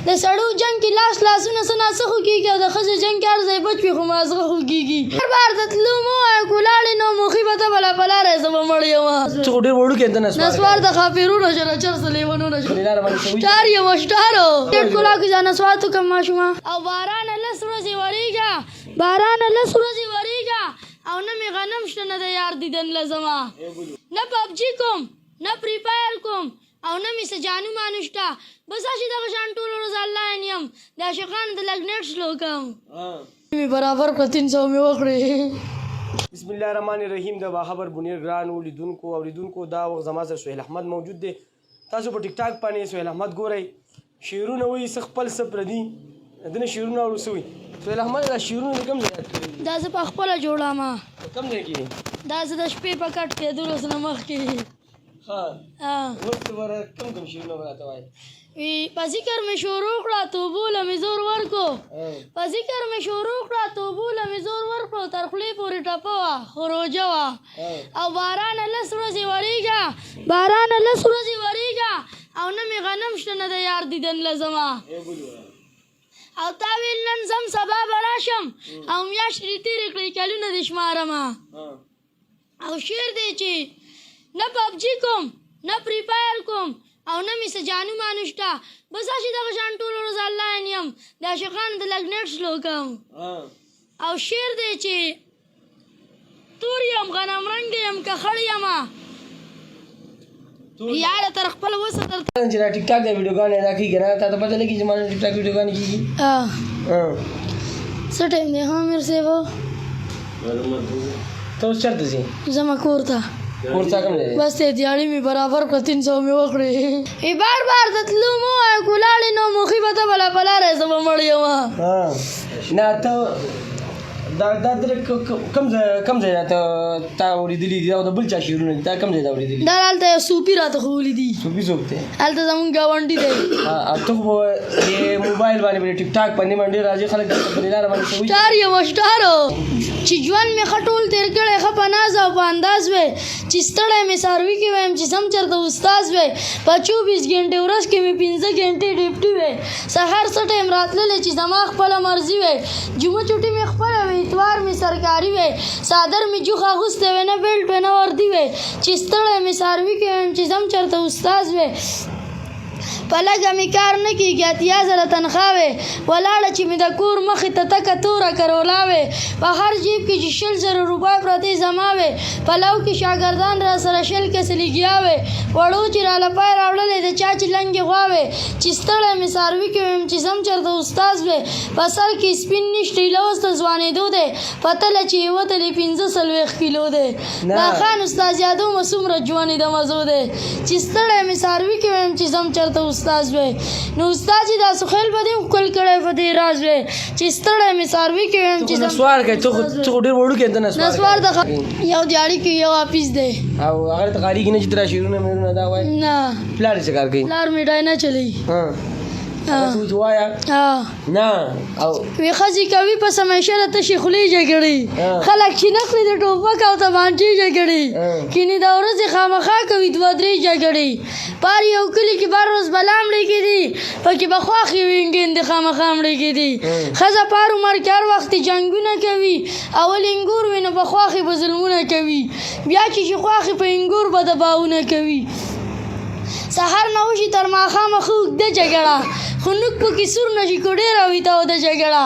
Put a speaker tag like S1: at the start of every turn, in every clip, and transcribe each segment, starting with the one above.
S1: د سړو جنگ کې لاسونه څه خو کېږي او د ښځې جنگ کې هر ځای بچ وي خو مازغه خو کېږي هر بار ته تلو مو وایه که ولاړې نو موخي به ته بله په لاره زه به مړ یم
S2: ته خو ډېر وړوکی ته
S1: نسوار د خاپیرونه شله چرسه لیونونه شټار یم شټارو ډېر ښکلا کې ځان نسوات وکړم ماشومه او بارانه لس ورځې ورېږه او نه مې غنم شته نه د یار دیدن لزما نه پبجي کوم نه فری فایر کوم او نه مې څه جانو مانو شته بس هسې دغه شان ټول ورځ آنلاین یم د عاشقانو د لږ نېټ سلو کوم مې برابر کړه 300 مې وکړې
S2: بسم الله الرحمن الرحیم د باخبر بنیر ګرانو لیدونکو اوریدونکو دا وخت زما سره سهیل احمد موجود دی تاسو په ټیک ټاک باندې سهیل احمد ګورئ شعرونه وایي څه خپل څه پردي دنه شعرونه اورو څه وایي سهیل احمد دا شعرونه کوم ځای
S1: دا زه په خپله جوړم
S2: کوم ځای کې
S1: دا زه د شپې په کټ کې دولس نه مخکې
S2: اوس کوم شعرونه به راته وایي
S1: په ذکر مې شروع کړه توبو له مې زور ورکړو تر خولې پورې ټپه وه خو روژه وه او بارانه لس ورځې ورېږه او نه مې غنم شته نه د یار دیدن لزما او تا ویل نن ځم سبا به راشم او میاشتې تېرې کړې کلونه دې شمارمه او شعر دی چې نه پبجي کوم نه فری فایر کوم او نه مې څه جانو مانو شته بس هسې دغه شان ټول ورځ آنلاین یم د عاشقانو د لږ نېټ سلو کوم او شعر دی چې تور یم غنم رنګ یم که خړ یمه یاره تر خپل وسه تر
S2: چې دا ټیک ټاک د ویډیوګانې دا کېږي نه تا ته پته لګي چې ما ټیک ټاک ویډیوګانې کېږي
S1: څه ټایم دی ها میر صاحب
S2: ته اوس چېرته ځې
S1: زما کور ته
S2: کور ته کوم ځای دی
S1: بس دیاړي مې برابر کړه 300 مې وکړې بار ته تلو مو وایه که ولاړې نو موخي به ته بله په لاره زه به مړ یم
S2: نه ته دا کوم ځای تا اورېدلي دي او د بل چا شعرونه دي تا کوم ځای ته اورېدلي
S1: دا هلته یو صوفي راته ښوولي دي
S2: صوفي څوک دی
S1: هلته زمونږ ګاونډي دی
S2: ته خو دې موبایل باندې ټیک ټاک باندې باندې راځي خلک په دې لاره باندې
S1: شټار یم شټارو چې ژوند مې ښه ټول تېر کړی ښه په ناز او په انداز وی چې ستړی مې څاروي کې ویم چې سم چېرته استاز وی په 24 ګنټې ورځ کې مې 15 ګنټې ډیوټي وی سهار څه ټایم راتللی چې زما خپله مرضي وی جمعه چوټي مې خپله وی اتوار مې سرکاري وی صادر مې جوخ اغوستی وی نه بیلټ وی نه وردي وی چې ستړی مې څاروي کې ویم چې سم چېرته استاز وی په لږه مې کار نه کېږي 80,000 تنخوا وې ولاړه چې مې د کور مخې ته تکه توره کرولا وې په هر جیب کې چې 100,000 روپۍ پرتې زما وې پلو کې شاګردان را سره 100 کسې لګیا وې وړو چې راله پای راوړلې د چا چې لنګې غوا وې چې ستړی مې څاروي کې ویم چې زم چېرته استاز وې په سر کې سپین نشته ایله اوس ته ځوانېدو دی په تله چې یې وتلې 45 کیلو دی دا خان استاد یادو مه څومره ژوندې د مزو دی چې ستړی مې څاروي کې ویم چې زم چېرته استاز وی نو استاد دا سخیل به دې ښکل کړی په دې راز وی چې ستړی مې څاروي کې ویم چې
S2: نسوار کوي ته خو ډېر وړوکی ته
S1: نسوار د یو دیاړي کې یو آفیس دی
S2: او هغه ته کارېږي نه چې ته را شعرونه مېرونه دا وایي
S1: نه
S2: پلار یې څه کار کوي
S1: پلار مې ډای نه چلی
S2: وایا نه او
S1: وی ښځې کوي په سمیشه د تشې خولې جګړې خلک چې نه خوري د ټوپک او تمانچې جګړې کینې د ورځې خامخا کوي 2-3 جګړې پار یو کلي کې بار روز بلا مړې کېدي پکې به خواښې وینګېندې خامخا مړې کېدي ښځه پار عمر کې هر وخت جنګونه کوي اول انګور وي نو په خواښې به ظلمونه کوي بیا چې خواښې په انګور به دباونه کوي سهار نه وشي تر ماښامه ښه اوږده جګړه خو نوک پکې سور نه شي کو ډېره ویتاوده جګړه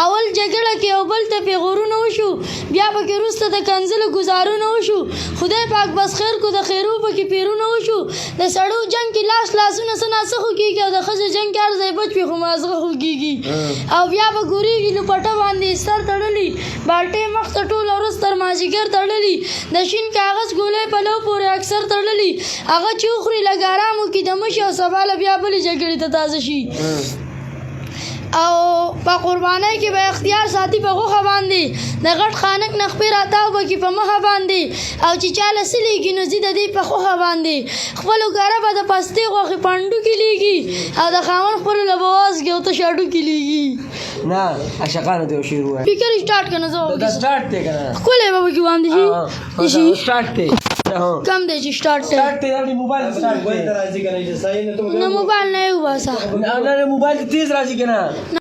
S1: اول جګړه کې یو بل ته پیغورونه وشو بیا پکې وروسته د کنځلو ګزارونه وشو خدای پاک بس خیر کو د خیرو پکې پیرونه وشو د سړو جنګ کې لاسونه څه ناڅه خو کېږي او د ښځو جنګ کې هر ځای بچ وي خو مازغه خو کېږي او بیا به ګورېږي نو پټه باندې استر تړلي بالټې مخ ته ټوله ورځ تر مازدیګر تړلي د شین کاغذ ګولۍ پلو پورې اکثر تړلي هغه چې وخوري لږ ارامو کې د مشي او سبا له بیا بلې جګړې ته تازه شي او په قربانۍ کې به اختیار ساتي په غوښه باندې د غټ خانک نخپې راتاو به کې په مخه باندې او چې چا له څه لیږي نو ځي د دې په خوښه باندې خپلو کاره به د پستې غوښې پنډو کې لیږي او د خاوند خپلو له به وازګې او تش هډو کې لیږي
S2: نه عاشقانو ته یو شعر ووایه
S1: فکر سټارټ که نه زه
S2: دا سټارټ دی که نه
S1: ښکلی به پکې باندې شي
S2: سټارټ دی ها
S1: کم دی چې سٹارټ
S2: سٹارټ ته راځي موبایل سٹارټ
S3: راځي کنه چې صحیح نه ته
S1: نه موبایل نه یو باسه
S2: نه موبایل تیز راځي کنه